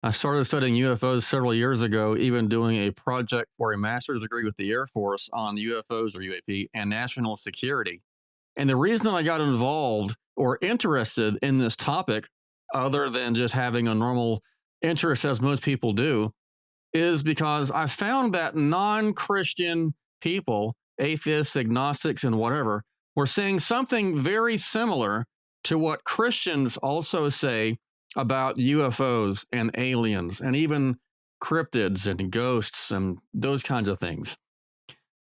I started studying UFOs several years ago, even doing a project for a master's degree with the Air Force on UFOs or UAP and national security. And the reason I got involved or interested in this topic, other than just having a normal interest as most people do, is because I found that non Christian people, atheists, agnostics, and whatever, were saying something very similar to what Christians also say about UFOs and aliens and even cryptids and ghosts and those kinds of things.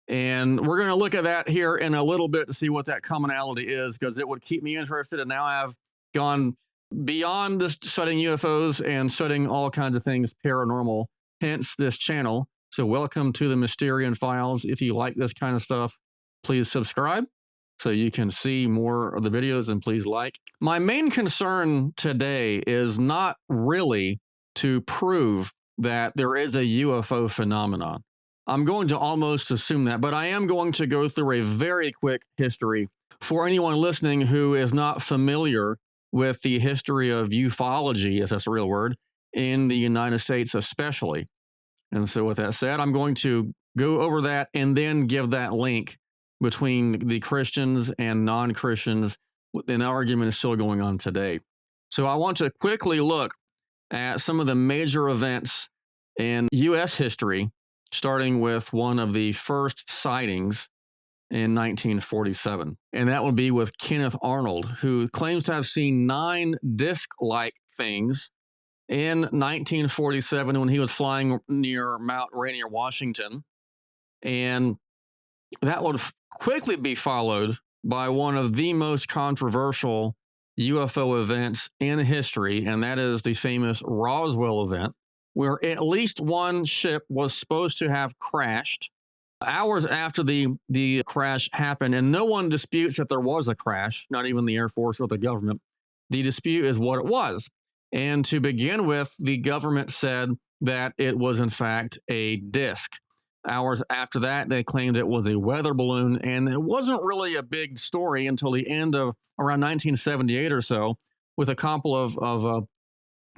And we're going to look at that here in a little bit to see what that commonality is, because it would keep me interested. And now I've gone beyond just studying UFOs and studying all kinds of things paranormal, hence this channel. So welcome to the Mysterian Files. If you like this kind of stuff, please subscribe so you can see more of the videos, and please like. My main concern today is not really to prove that there is a UFO phenomenon. I'm going to almost assume that, but I am going to go through a very quick history for anyone listening who is not familiar with the history of ufology, if that's a real word, in the United States especially. And so with that said, I'm going to go over that and then give that link between the Christians and non-Christians. An argument is still going on today. So I want to quickly look at some of the major events in U.S. history, starting with one of the first sightings in 1947. And that would be with Kenneth Arnold, who claims to have seen 9 disc-like things in 1947 when he was flying near Mount Rainier, Washington. And that would quickly be followed by one of the most controversial UFO events in history, and that is the famous Roswell event, where at least one ship was supposed to have crashed hours after the crash happened. And no one disputes that there was a crash, not even the Air Force or the government. The dispute is what it was. And to begin with, the government said that it was, in fact, a disc. Hours after that, they claimed it was a weather balloon, and it wasn't really a big story until the end of around 1978 or so, with a couple of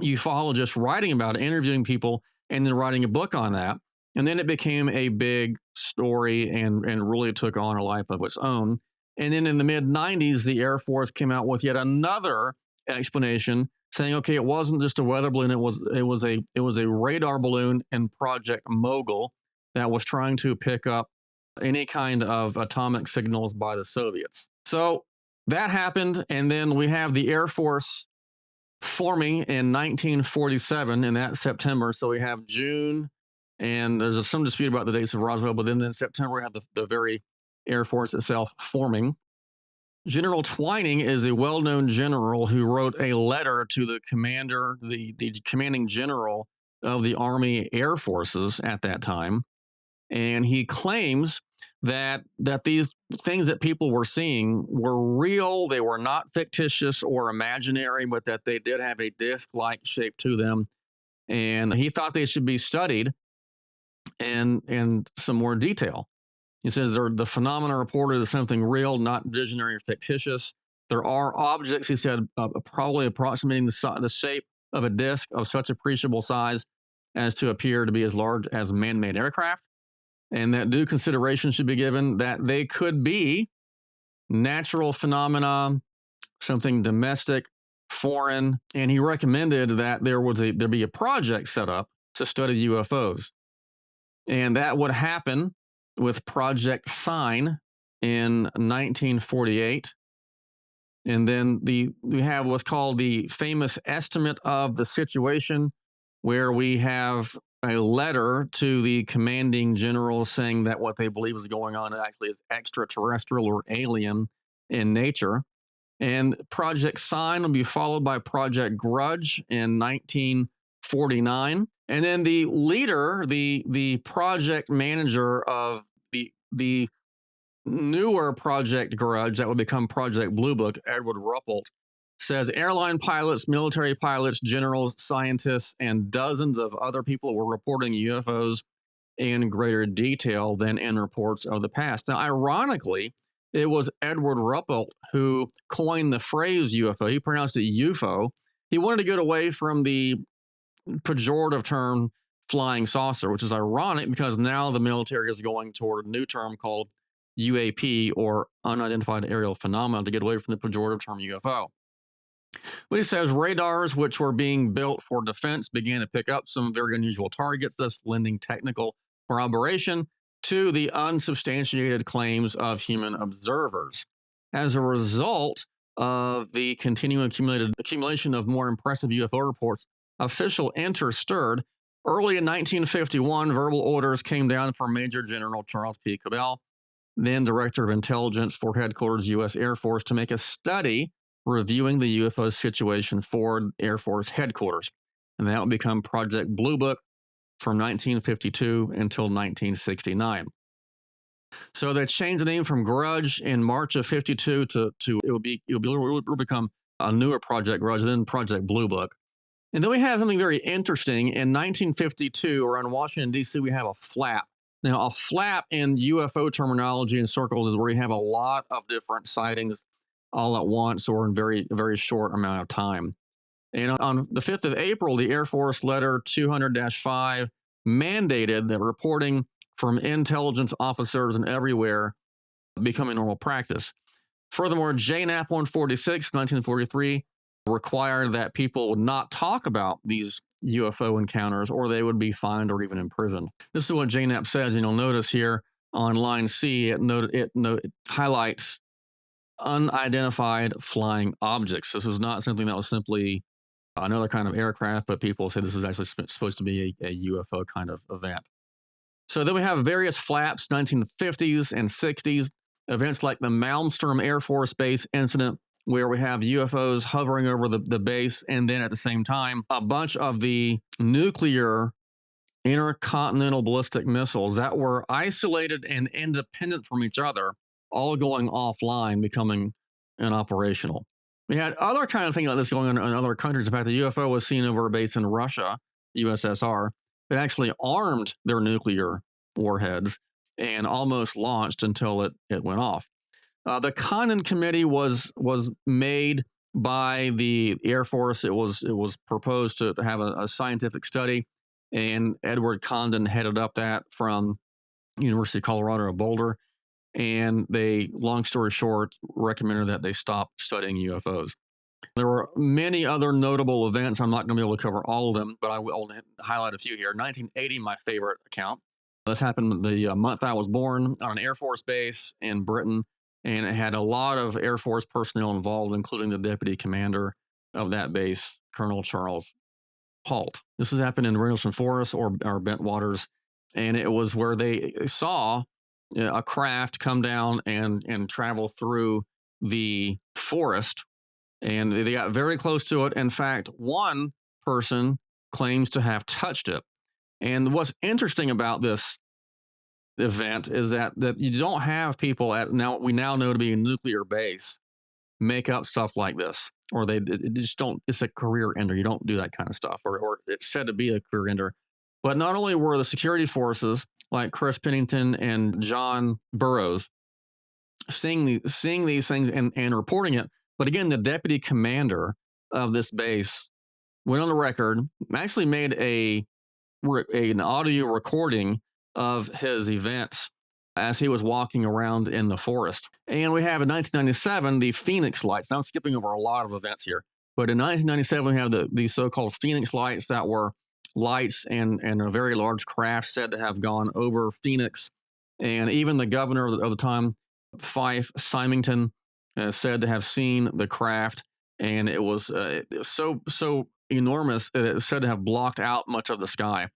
ufologists writing about it, interviewing people, and then writing a book on that. And then it became a big story and really took on a life of its own. And then in the mid-90s, the Air Force came out with yet another explanation, saying, okay, it wasn't just a weather balloon, it was a radar balloon in Project Mogul that was trying to pick up any kind of atomic signals by the Soviets. So that happened, and then we have the Air Force forming in 1947 in that September. So we have June, and there's some dispute about the dates of Roswell, but then in September we have the very Air Force itself forming. General Twining is a well-known general who wrote a letter to the commander, the commanding general of the Army Air Forces at that time. And he claims that these things that people were seeing were real. They were not fictitious or imaginary, but that they did have a disc-like shape to them. And he thought they should be studied in some more detail. He says the phenomena reported is something real, not visionary or fictitious. There are objects, he said, probably approximating the shape of a disc of such appreciable size as to appear to be as large as man-made aircraft, and that due consideration should be given that they could be natural phenomena, something domestic, foreign, and he recommended that there be a project set up to study UFOs. And that would happen with Project Sign in 1948. And then we have what's called the famous estimate of the situation, where we have a letter to the commanding general saying that what they believe is going on actually is extraterrestrial or alien in nature. And Project Sign will be followed by Project Grudge in 1949. And then the leader, the project manager of the newer Project Grudge, that would become Project Blue Book, Edward Ruppelt, says airline pilots, military pilots, generals, scientists, and dozens of other people were reporting UFOs in greater detail than in reports of the past. Now, ironically, it was Edward Ruppelt who coined the phrase UFO. He pronounced it UFO. He wanted to get away from the pejorative term flying saucer, which is ironic because now the military is going toward a new term called UAP, or unidentified aerial phenomena, to get away from the pejorative term UFO. But he says radars, which were being built for defense, began to pick up some very unusual targets, thus lending technical corroboration to the unsubstantiated claims of human observers. As a result of the continuing accumulation of more impressive UFO reports, official interest stirred. Early in 1951, verbal orders came down from Major General Charles P. Cabell, then Director of Intelligence for Headquarters U.S. Air Force, to make a study reviewing the UFO situation for Air Force Headquarters. And that would become Project Blue Book from 1952 until 1969. So they changed the name from Grudge in March of 52 to it will become a newer Project Grudge, and then Project Blue Book. And then we have something very interesting. In 1952, around Washington, D.C., we have a flap. Now, a flap in UFO terminology in circles is where you have a lot of different sightings all at once or in very, very short amount of time. And on the 5th of April, the Air Force Letter 200-5 mandated that reporting from intelligence officers and everywhere becoming normal practice. Furthermore, JNAP 146, 1943, required that people would not talk about these UFO encounters or they would be fined or even imprisoned. This is what JNAP says, and you'll notice here on line C, it highlights unidentified flying objects. This is not something that was simply another kind of aircraft, but people say this is actually supposed to be a UFO kind of event. So then we have various flaps, 1950s and 60s, events like the Malmstrom Air Force Base incident, where we have UFOs hovering over the base, and then at the same time, a bunch of the nuclear intercontinental ballistic missiles that were isolated and independent from each other, all going offline, becoming inoperational. We had other kind of things like this going on in other countries. In fact, the UFO was seen over a base in Russia, USSR, that actually armed their nuclear warheads and almost launched until it went off. The Condon Committee was made by the Air Force. It was proposed to have a scientific study, and Edward Condon headed up that from University of Colorado at Boulder. And they, long story short, recommended that they stop studying UFOs. There were many other notable events. I'm not going to be able to cover all of them, but I will highlight a few here. 1980, my favorite account. This happened the month I was born, on an Air Force base in Britain, and it had a lot of Air Force personnel involved, including the deputy commander of that base, Colonel Charles Halt. This has happened in Rendlesham Forest or Bentwaters, and it was where they saw a craft come down and travel through the forest, and they got very close to it. In fact, one person claims to have touched it. And what's interesting about this event is that you don't have people we now know to be a nuclear base make up stuff like this, or they just don't. It's a career ender. You don't do that kind of stuff, or it's said to be a career ender. But not only were the security forces like Chris Pennington and John Burroughs seeing these things and reporting it, but again, the deputy commander of this base went on the record, actually made an audio recording of his events as he was walking around in the forest. And we have in 1997, the Phoenix Lights. Now I'm skipping over a lot of events here, but in 1997, we have the so-called Phoenix Lights that were lights and a very large craft said to have gone over Phoenix. And even the governor of the time, Fife Symington, said to have seen the craft, and it was so enormous that it was said to have blocked out much of the sky.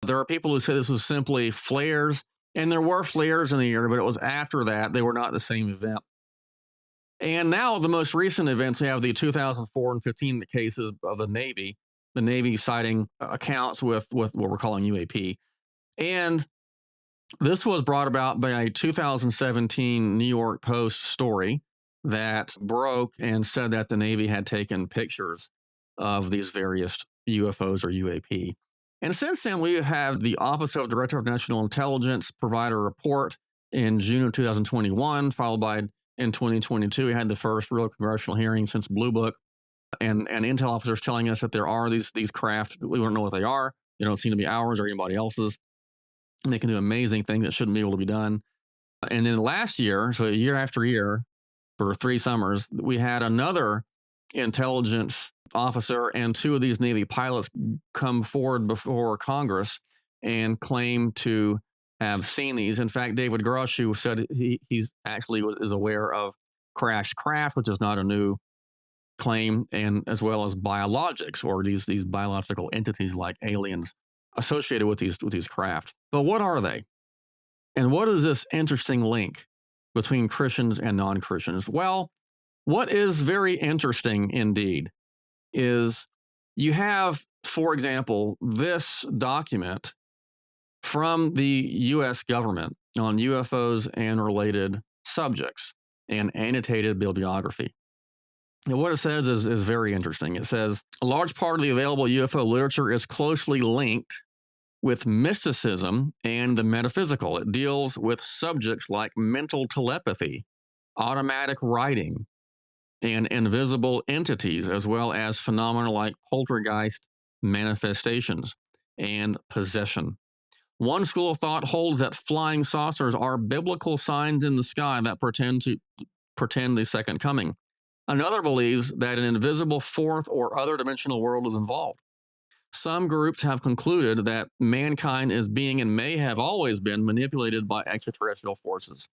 There are people who say this was simply flares, and there were flares in the air, but it was after that. They were not the same event. And now the most recent events, we have the 2004 and 15 cases of the Navy sighting accounts with what we're calling UAP. And this was brought about by a 2017 New York Post story that broke and said that the Navy had taken pictures of these various UFOs or UAP. And since then, we have the Office of Director of National Intelligence provide a report in June of 2021, followed by in 2022, we had the first real congressional hearing since Blue Book. and intel officers telling us that there are these craft. We don't know what they are. They don't seem to be ours or anybody else's. And they can do amazing things that shouldn't be able to be done. And then last year, so year after year, for 3 summers, we had another intelligence officer and 2 of these Navy pilots come forward before Congress and claim to have seen these. In fact, David Grush, who said he's actually is aware of crashed craft, which is not a new claim, and as well as biologics, or these biological entities like aliens associated with these craft. But what are they? And what is this interesting link between Christians and non-Christians? Well, what is very interesting indeed is you have, for example, this document from the U.S. government on UFOs and related subjects and annotated bibliography. And what it says is very interesting. It says, a large part of the available UFO literature is closely linked with mysticism and the metaphysical. It deals with subjects like mental telepathy, automatic writing, and invisible entities, as well as phenomena like poltergeist manifestations and possession. One school of thought holds that flying saucers are biblical signs in the sky that pretend the second coming. Another believes that an invisible fourth or other dimensional world is involved. Some groups have concluded that mankind is being and may have always been manipulated by extraterrestrial forces.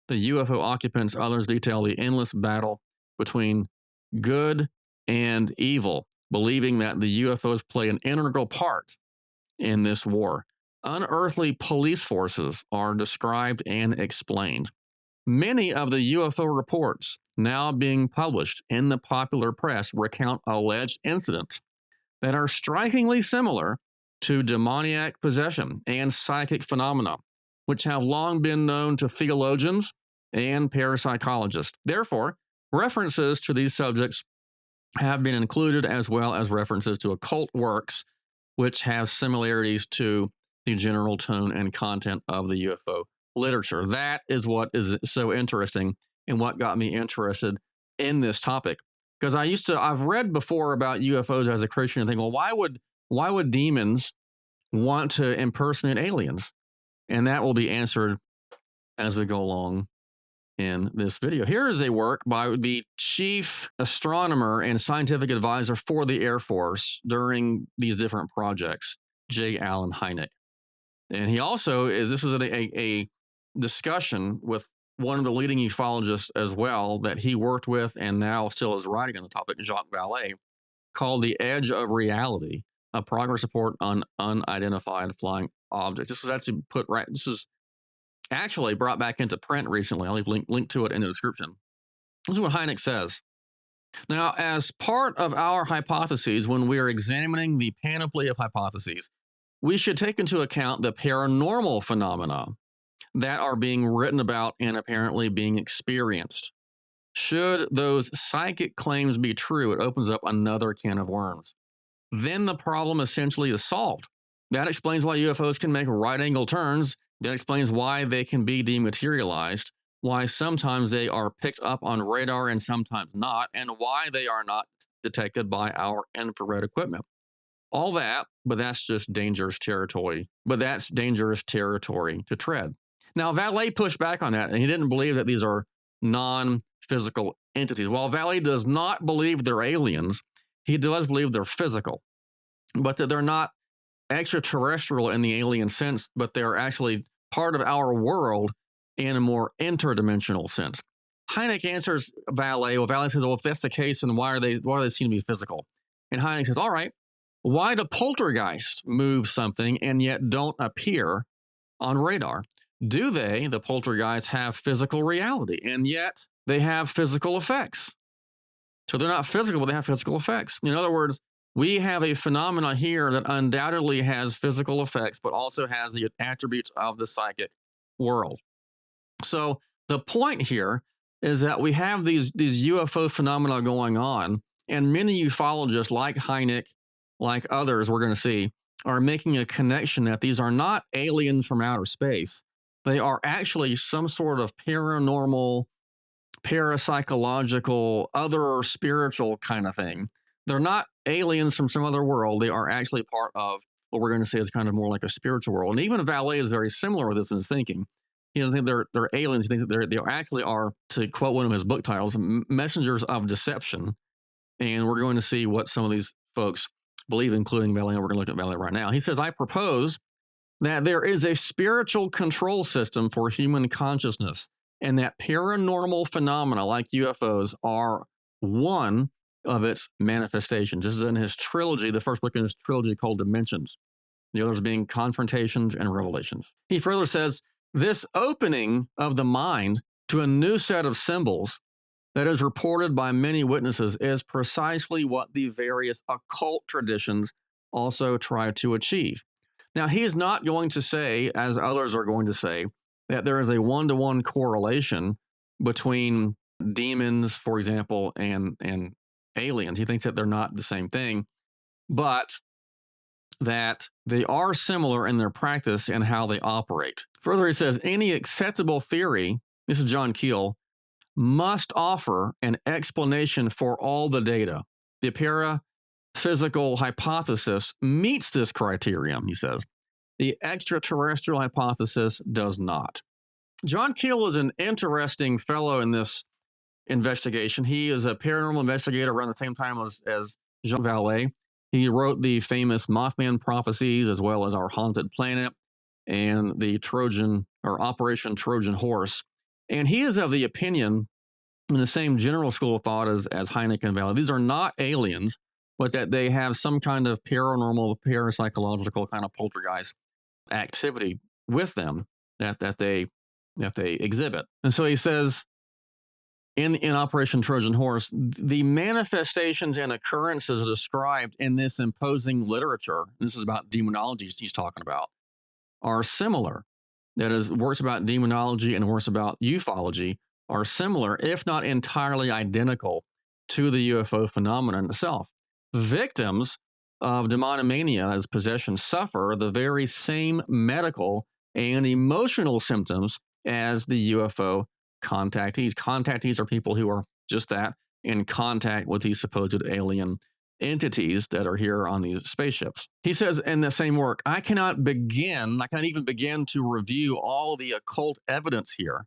The UFO occupants, others detail the endless battle between good and evil, believing that the UFOs play an integral part in this war. Unearthly police forces are described and explained. Many of the UFO reports now being published in the popular press recount alleged incidents that are strikingly similar to demoniac possession and psychic phenomena, which have long been known to theologians and parapsychologists. Therefore, references to these subjects have been included, as well as references to occult works, which have similarities to the general tone and content of the UFO literature. That is what is so interesting and what got me interested in this topic. Because I've read before about UFOs as a Christian and think, well, why would demons want to impersonate aliens? And that will be answered as we go along in this video. Here is a work by the chief astronomer and scientific advisor for the Air Force during these different projects, J. Allen Hynek. And he also this is a discussion with one of the leading ufologists as well that he worked with and now still is writing on the topic, Jacques Vallée, called The Edge of Reality, a progress report on unidentified flying objects. This is actually brought back into print recently. I'll leave link to it in the description. This is what Hynek says. Now, as part of our hypotheses, when we are examining the panoply of hypotheses, we should take into account the paranormal phenomena that are being written about and apparently being experienced. Should those psychic claims be true, it opens up another can of worms. Then the problem essentially is solved. That explains why UFOs can make right-angle turns. That explains why they can be dematerialized, why sometimes they are picked up on radar and sometimes not, and why they are not detected by our infrared equipment. All that, but that's just dangerous territory. But that's dangerous territory to tread. Now, Vallée pushed back on that, and he didn't believe that these are non-physical entities. While Vallée does not believe they're aliens, he does believe they're physical, but that they're not extraterrestrial in the alien sense, but they're actually part of our world in a more interdimensional sense. Hynek answers Vallée. Well, Vallée says, well, if that's the case, then why do they seem to be physical? And Hynek says, all right, why do poltergeists move something and yet don't appear on radar? Do the poltergeists, have physical reality, and yet they have physical effects? So they're not physical, but they have physical effects. In other words, we have a phenomenon here that undoubtedly has physical effects, but also has the attributes of the psychic world. So the point here is that we have these UFO phenomena going on, and many ufologists like Hynek, like others we're going to see, are making a connection that these are not aliens from outer space. They are actually some sort of paranormal parapsychological, other spiritual kind of thing. They're not aliens from some other world. They are actually part of what we're going to say is kind of more like a spiritual world. And even Valet is very similar with this in his thinking. He doesn't think they're aliens. He thinks that they actually are, to quote one of his book titles, messengers of deception. And we're going to see what some of these folks believe, including Valet. And we're going to look at Valet right now. He says, I propose that there is a spiritual control system for human consciousness, and that paranormal phenomena like UFOs are one of its manifestations. This is in his trilogy, the first book in his trilogy called Dimensions, the others being Confrontations and Revelations. He further says, this opening of the mind to a new set of symbols that is reported by many witnesses is precisely what the various occult traditions also try to achieve. Now, he is not going to say, as others are going to say, that there is a one-to-one correlation between demons, for example, and aliens. He thinks that they're not the same thing, but that they are similar in their practice and how they operate. Further, he says, any acceptable theory, this is John Keel, must offer an explanation for all the data. The paraphysical hypothesis meets this criterion, he says. The extraterrestrial hypothesis does not. John Keel is an interesting fellow in this investigation. He is a paranormal investigator around the same time as Jean Vallée. He wrote the famous Mothman prophecies, as well as Our Haunted Planet and the Trojan, or Operation Trojan Horse. And he is of the opinion, in the same general school of thought as Hynek and Vallée, these are not aliens, but that they have some kind of paranormal, parapsychological kind of poltergeist activity with them that they exhibit. And so he says, in Operation Trojan Horse, the manifestations and occurrences described in this imposing literature, and this is about demonology he's talking about, are similar. That is, works about demonology and works about ufology are similar, if not entirely identical, to the UFO phenomenon itself. Victims of demonomania as possession suffer the very same medical and emotional symptoms as the UFO contactees. Contactees are people who are just that, in contact with these supposed alien entities that are here on these spaceships. He says in the same work, I cannot even begin to review all the occult evidence here,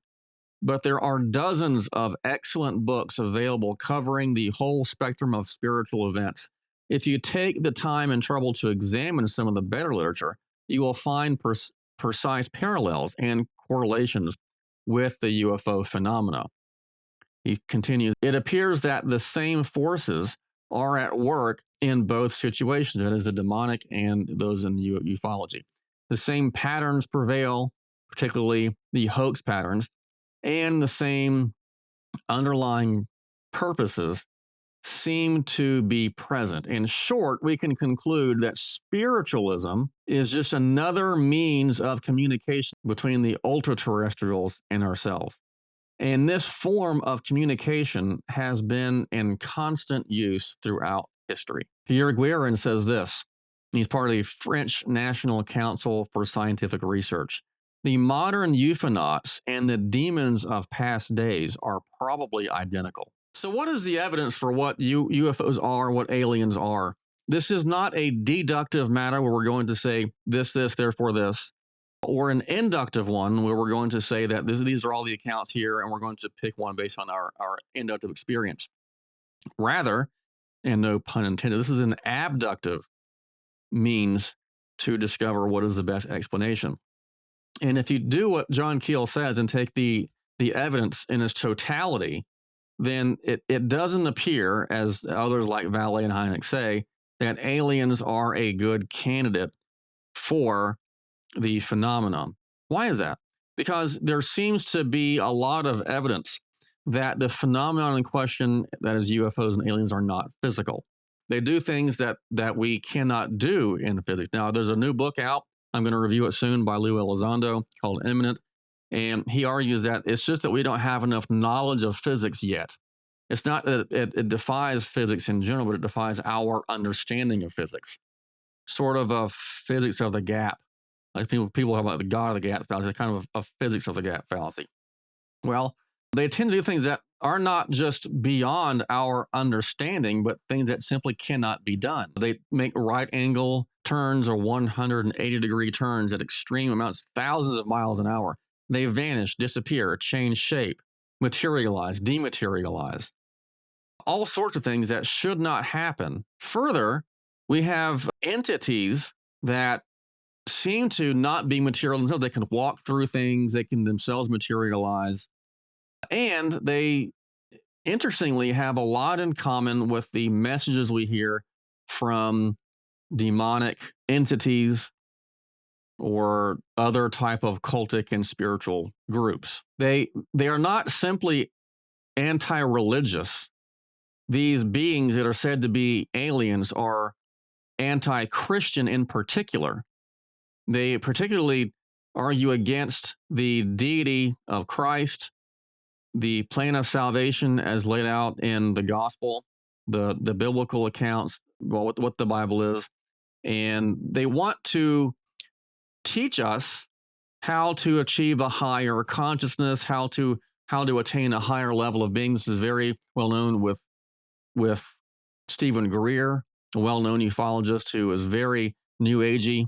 but there are dozens of excellent books available covering the whole spectrum of spiritual events. If you take the time and trouble to examine some of the better literature, you will find precise parallels and correlations with the UFO phenomena. He continues, it appears that the same forces are at work in both situations, that is, the demonic and those in ufology. The same patterns prevail, particularly the hoax patterns, and the same underlying purposes seem to be present. In short, we can conclude that spiritualism is just another means of communication between the ultra-terrestrials and ourselves. And this form of communication has been in constant use throughout history. Pierre Guérin says this. He's part of the French National Council for Scientific Research. The modern ufonauts and the demons of past days are probably identical. So what is the evidence for what UFOs are, what aliens are? This is not a deductive matter where we're going to say this, therefore this, or an inductive one where we're going to say that these are all the accounts here and we're going to pick one based on our inductive experience. Rather, and no pun intended, this is an abductive means to discover what is the best explanation. And if you do what John Keel says and take the evidence in its totality, then it doesn't appear, as others like Vallée and Hynek say, that aliens are a good candidate for the phenomenon. Why is that? Because there seems to be a lot of evidence that the phenomenon in question, that is UFOs and aliens, are not physical. They do things that we cannot do in physics. Now, there's a new book out. I'm going to review it soon by Lou Elizondo called Imminent. And he argues that it's just that we don't have enough knowledge of physics yet. It's not that it defies physics in general, but it defies our understanding of physics. Sort of a physics of the gap. Like people have like the God of the gap fallacy, kind of a physics of the gap fallacy. Well, they tend to do things that are not just beyond our understanding, but things that simply cannot be done. They make right angle turns or 180-degree turns at extreme amounts, thousands of miles an hour. They vanish, disappear, change shape, materialize, dematerialize, all sorts of things that should not happen. Further, we have entities that seem to not be material themselves. They can walk through things, they can themselves materialize. And they, interestingly, have a lot in common with the messages we hear from demonic entities or other type of cultic and spiritual groups. They are not simply anti-religious. These beings that are said to be aliens are anti-Christian in particular. They particularly argue against the deity of Christ, the plan of salvation as laid out in the gospel, the biblical accounts, well, what the Bible is. And they want to teach us how to achieve a higher consciousness, how to attain a higher level of being. This is very well known with Stephen Greer, a well-known ufologist who is very new agey.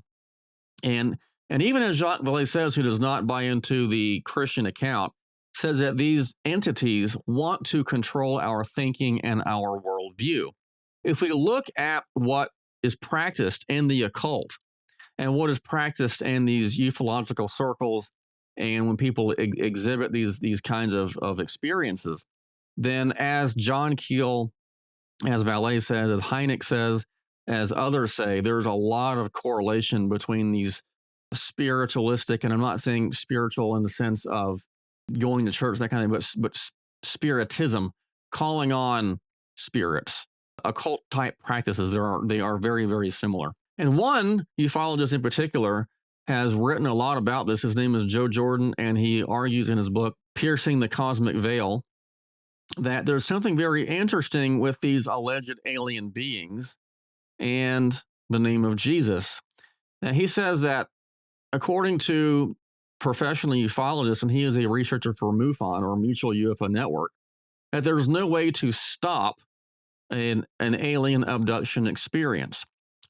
And even as Jacques Vallée says, who does not buy into the Christian account, says that these entities want to control our thinking and our worldview. If we look at what is practiced in the occult and what is practiced in these ufological circles, and when people exhibit these kinds of experiences, then as John Keel, as Vallée says, as Hynek says, as others say, there's a lot of correlation between these spiritualistic, and I'm not saying spiritual in the sense of going to church, that kind of thing, but spiritism, calling on spirits, occult type practices. They are very, very similar. And one ufologist in particular has written a lot about this. His name is Joe Jordan, and he argues in his book, Piercing the Cosmic Veil, that there's something very interesting with these alleged alien beings and the name of Jesus. Now, he says that according to professional ufologists, and he is a researcher for MUFON, or Mutual UFO Network, that there's no way to stop an alien abduction experience.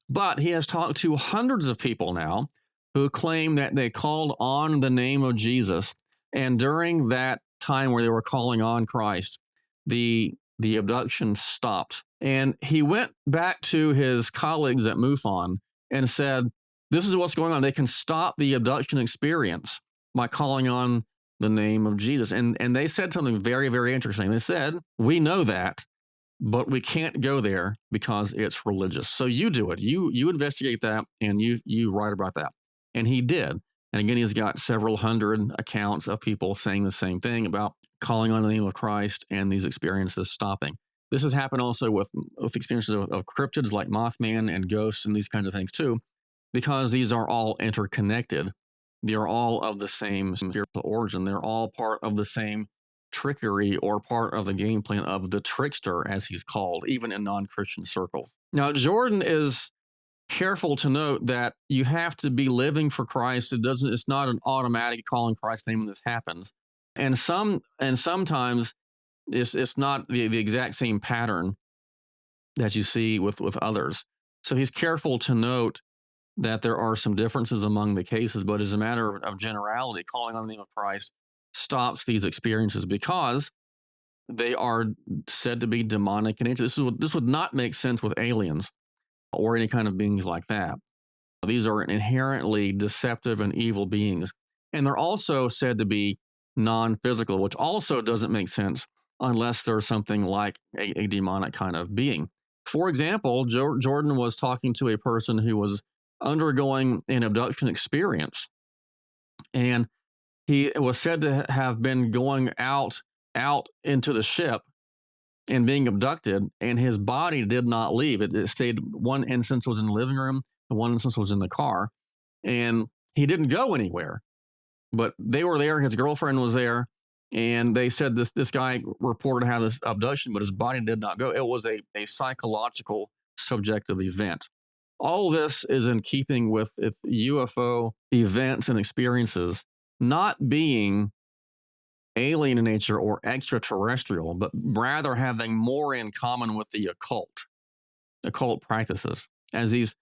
But he has talked to hundreds of people now who claim that they called on the name of Jesus, and during that time where they were calling on Christ, the abduction stopped. And he went back to his colleagues at MUFON and said, this is what's going on. They can stop the abduction experience by calling on the name of Jesus. And they said something very, very interesting. They said, we know that, but we can't go there because it's religious. So you do it. You investigate that, and you write about that. And he did. And again, he's got several hundred accounts of people saying the same thing about calling on the name of Christ and these experiences stopping. This has happened also with experiences of cryptids like Mothman and ghosts and these kinds of things too, because these are all interconnected. They are all of the same spiritual origin. They're all part of the same trickery, or part of the game plan of the trickster, as he's called, even in non-Christian circles. Now, Jordan is careful to note that you have to be living for Christ. It's not an automatic calling Christ's name when this happens. And sometimes it's not the exact same pattern that you see with others. So he's careful to note that there are some differences among the cases, but as a matter of generality, calling on the name of Christ stops these experiences because they are said to be demonic in nature. This would not make sense with aliens or any kind of beings like that. These are inherently deceptive and evil beings. And they're also said to be non-physical, which also doesn't make sense unless there's something like a demonic kind of being. For example, Jordan was talking to a person who was undergoing an abduction experience, and he was said to have been going out into the ship and being abducted, and his body did not leave. It stayed. One instance was in the living room, and one instance was in the car, and he didn't go anywhere. But they were there. His girlfriend was there, and they said this guy reported how this abduction, but his body did not go. It was a psychological, subjective event. All this is in keeping with UFO events and experiences not being alien in nature or extraterrestrial, but rather having more in common with the occult practices. As these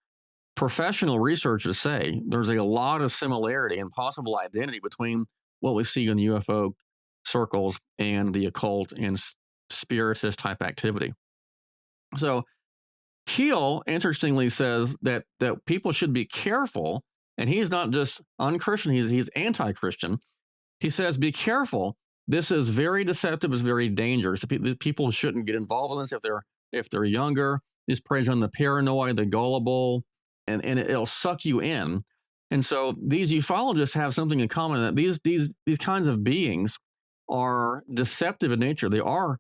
professional researchers say, there's a lot of similarity and possible identity between what we see in UFO circles and the occult and spiritist type activity. So Keel, interestingly, says that people should be careful, and he's not just unchristian; he's anti-Christian. He says, "Be careful. This is very deceptive. It's very dangerous. People shouldn't get involved in this if they're younger. This preys on the paranoid, the gullible, and it'll suck you in." And so these ufologists have something in common, that these kinds of beings are deceptive in nature. They are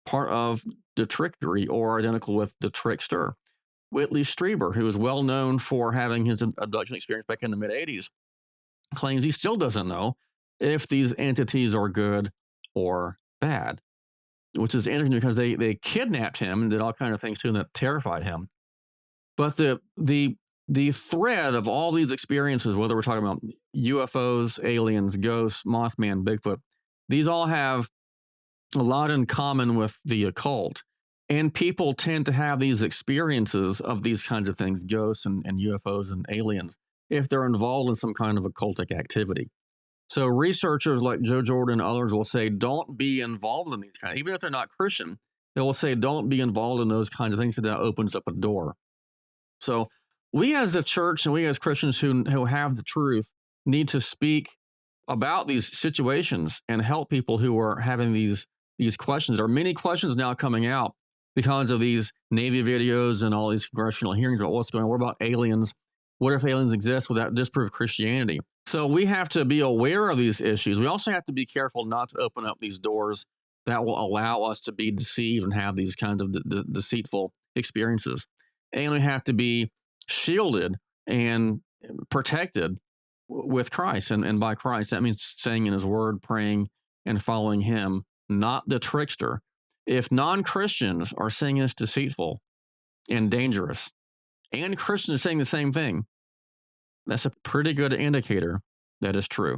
part of the trickery, or identical with the trickster. Whitley Strieber, who is well known for having his abduction experience back in the mid 80s, claims he still doesn't know if these entities are good or bad, which is interesting because they kidnapped him and did all kinds of things to him that terrified him. But the thread of all these experiences, whether we're talking about UFOs, aliens, ghosts, Mothman, Bigfoot, these all have a lot in common with the occult. And people tend to have these experiences of these kinds of things, ghosts and UFOs and aliens, if they're involved in some kind of occultic activity. So researchers like Joe Jordan and others will say, don't be involved in these kinds, even if they're not Christian, they will say, don't be involved in those kinds of things, because that opens up a door. So we as the church and we as Christians who have the truth need to speak about these situations and help people who are having these questions. There are many questions now coming out because of these Navy videos and all these congressional hearings about what's going on. What about aliens? What if aliens exist without disprove Christianity? So we have to be aware of these issues. We also have to be careful not to open up these doors that will allow us to be deceived and have these kinds of deceitful experiences. And we have to be shielded and protected with Christ and by Christ. That means saying in his word, praying, and following him, not the trickster. If non-Christians are saying it's deceitful and dangerous, and Christians are saying the same thing, that's a pretty good indicator that is true.